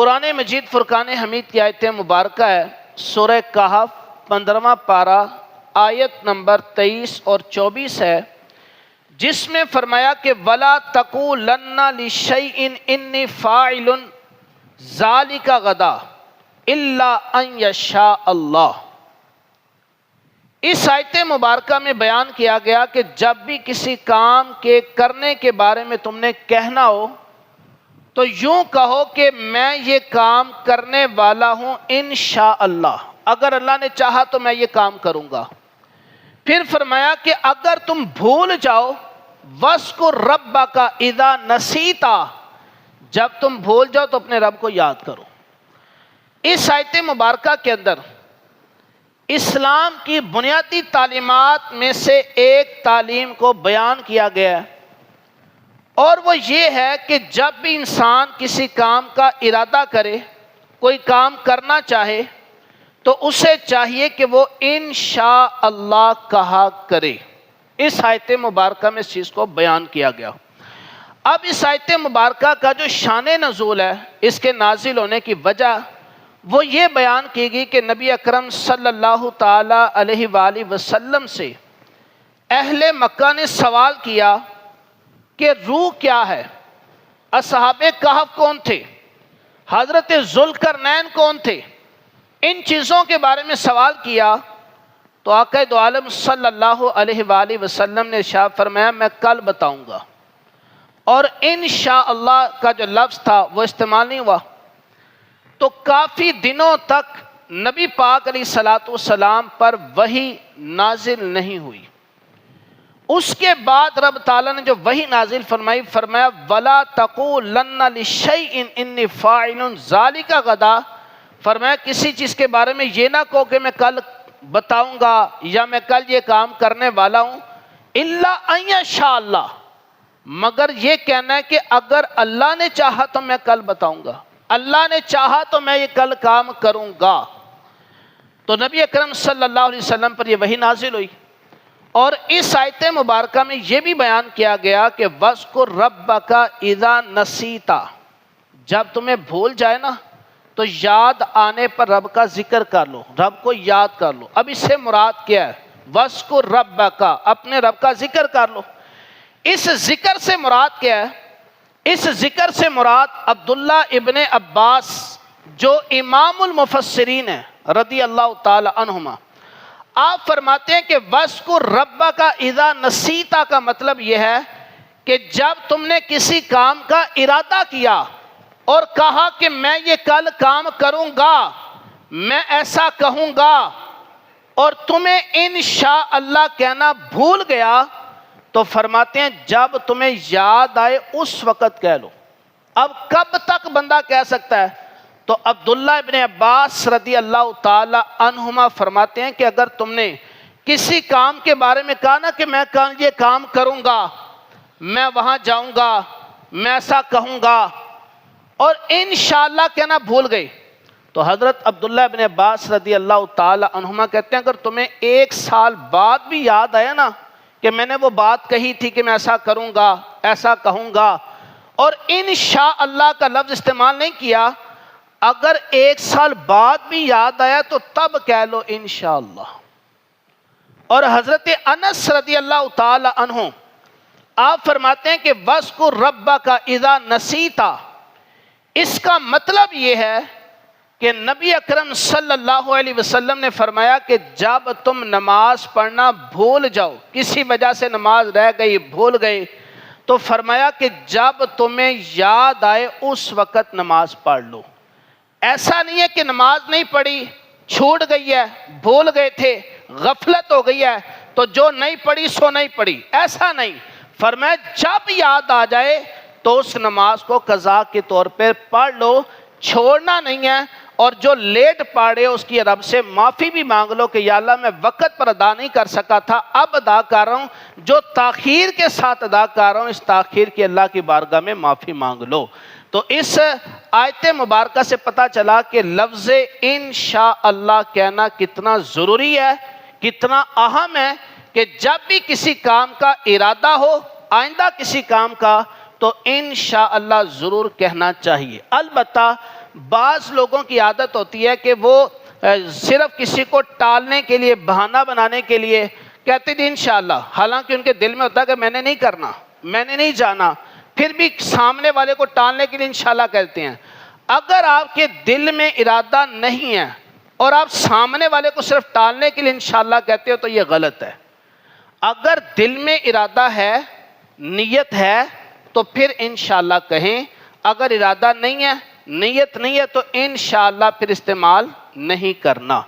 قرآن مجید فرقان حمید کی آیت مبارکہ ہے سورہ کہف 15واں پارہ آیت نمبر 23 اور 24 ہے، جس میں فرمایا کہ وَلَا تَقُولَنَّ لِشَيْءٍ إِنِّي فَاعِلٌ ذَلِكَ غَدًا إِلَّا أَن يَشَاءَ اللَّهُ۔ اس آیت مبارکہ میں بیان کیا گیا کہ جب بھی کسی کام کے کرنے کے بارے میں تم نے کہنا ہو تو یوں کہو کہ میں یہ کام کرنے والا ہوں انشاءاللہ، اگر اللہ نے چاہا تو میں یہ کام کروں گا۔ پھر فرمایا کہ اگر تم بھول جاؤ وَاذْكُرْ رَبَّكَ إِذَا نَسِيتَ، جب تم بھول جاؤ تو اپنے رب کو یاد کرو۔ اس آیت مبارکہ کے اندر اسلام کی بنیادی تعلیمات میں سے ایک تعلیم کو بیان کیا گیا ہے، اور وہ یہ ہے کہ جب بھی انسان کسی کام کا ارادہ کرے، کوئی کام کرنا چاہے، تو اسے چاہیے کہ وہ انشاءاللہ کہا کرے۔ اس آیت مبارکہ میں اس چیز کو بیان کیا گیا۔ اب اس آیت مبارکہ کا جو شان نزول ہے، اس کے نازل ہونے کی وجہ وہ یہ بیان کی گئی کہ نبی اکرم صلی اللہ تعالی علیہ وآلہ وسلم سے اہل مکہ نے سوال کیا کہ روح کیا ہے، اصحاب کہف کون تھے، حضرت ذوالقرنین کون تھے، ان چیزوں کے بارے میں سوال کیا تو آقا دو عالم صلی اللہ علیہ وآلہ وسلم نے ارشاد فرمایا میں کل بتاؤں گا، اور انشاءاللہ کا جو لفظ تھا وہ استعمال نہیں ہوا۔ تو کافی دنوں تک نبی پاک علیہ السلام پر وحی نازل نہیں ہوئی۔ اس کے بعد رب تعالیٰ نے جو وحی نازل فرمائی، فرمایا وَلَا تَقُولَنَّ لِشَيْءٍ إِنِّي فَاعِلٌ ذَلِكَ غَدًا، فرمایا کسی چیز کے بارے میں یہ نہ کہو کہ میں کل بتاؤں گا یا میں کل یہ کام کرنے والا ہوں، إِلَّا أَن يَشَاءَ اللَّهُ، مگر یہ کہنا ہے کہ اگر اللہ نے چاہا تو میں کل بتاؤں گا، اللہ نے چاہا تو میں یہ کل کام کروں گا۔ تو نبی اکرم صلی اللہ علیہ وسلم پر یہ وحی نازل ہوئی، اور اس آیت مبارکہ میں یہ بھی بیان کیا گیا کہ وَاذْكُرْ رَبَّكَ إِذَا نَسِيتَ، جب تمہیں بھول جائے نا تو یاد آنے پر رب کا ذکر کر لو، رب کو یاد کر لو۔ اب اس سے مراد کیا ہے؟ وَاذْكُرْ رَبَّكَ، اپنے رب کا ذکر کر لو۔ اس ذکر سے مراد کیا ہے؟ اس ذکر سے مراد عبداللہ ابن عباس جو امام المفسرین ہیں رضی اللہ تعالی عنہما، آپ فرماتے ہیں کہ وَاذْكُرْ رَبَّكَ إِذَا نَسِيتَ کا مطلب یہ ہے کہ جب تم نے کسی کام کا ارادہ کیا اور کہا کہ میں یہ کل کام کروں گا، میں ایسا کہوں گا، اور تمہیں انشاءاللہ کہنا بھول گیا، تو فرماتے ہیں جب تمہیں یاد آئے اس وقت کہہ لو۔ اب کب تک بندہ کہہ سکتا ہے؟ تو عبداللہ ابن عباس رضی اللہ تعالی عنہما فرماتے ہیں کہ اگر تم نے کسی کام کے بارے میں کہا نا کہ میں کل یہ کام کروں گا، میں وہاں جاؤں گا، میں ایسا کہوں گا، اور انشاءاللہ کہنا بھول گئے، تو حضرت عبداللہ ابن عباس رضی اللہ تعالی عنہما کہتے ہیں اگر تمہیں 1 سال بعد بھی یاد آیا نا کہ میں نے وہ بات کہی تھی کہ میں ایسا کروں گا، ایسا کہوں گا، اور انشاءاللہ کا لفظ استعمال نہیں کیا، اگر 1 سال بعد بھی یاد آیا تو تب کہہ لو انشاءاللہ۔ اور حضرت انس رضی اللہ تعالی عنہ آپ فرماتے ہیں کہ وَاذْكُرْ رَبَّكَ إِذَا نَسِيتَ، اس کا مطلب یہ ہے کہ نبی اکرم صلی اللہ علیہ وسلم نے فرمایا کہ جب تم نماز پڑھنا بھول جاؤ، کسی وجہ سے نماز رہ گئی، بھول گئے، تو فرمایا کہ جب تمہیں یاد آئے اس وقت نماز پڑھ لو۔ ایسا نہیں ہے کہ نماز نہیں پڑھی، چھوٹ گئی ہے، بھول گئے تھے، غفلت ہو گئی ہے تو جو نہیں پڑھی سو نہیں پڑھی، ایسا نہیں۔ فرمایا جب یاد آ جائے تو اس نماز کو قضا کے طور پر پڑھ لو، چھوڑنا نہیں ہے، اور جو لیٹ پاڑے اس کی رب سے معافی بھی مانگ لو کہ یا اللہ میں وقت پر ادا نہیں کر سکا تھا، اب ادا کر رہا ہوں، جو تاخیر کے ساتھ ادا کر رہا ہوں اس تاخیر کی اللہ کی بارگاہ میں معافی مانگ لو۔ تو اس آیت مبارکہ سے پتہ چلا کہ لفظ انشاءاللہ کہنا کتنا ضروری ہے، کتنا اہم ہے، کہ جب بھی کسی کام کا ارادہ ہو، آئندہ کسی کام کا، تو انشاءاللہ ضرور کہنا چاہیے۔ البتہ بعض لوگوں کی عادت ہوتی ہے کہ وہ صرف کسی کو ٹالنے کے لیے، بہانہ بنانے کے لیے کہتے تھے انشاءاللہ، حالانکہ ان کے دل میں ہوتا ہے کہ میں نے نہیں کرنا، میں نے نہیں جانا، پھر بھی سامنے والے کو ٹالنے کے لیے انشاءاللہ کہتے ہیں۔ اگر آپ کے دل میں ارادہ نہیں ہے اور آپ سامنے والے کو صرف ٹالنے کے لیے انشاءاللہ کہتے ہو تو یہ غلط ہے۔ اگر دل میں ارادہ ہے، نیت ہے، تو پھر انشاءاللہ کہیں، اگر ارادہ نہیں ہے، نیت نہیں ہے، تو انشاءاللہ پھر استعمال نہیں کرنا۔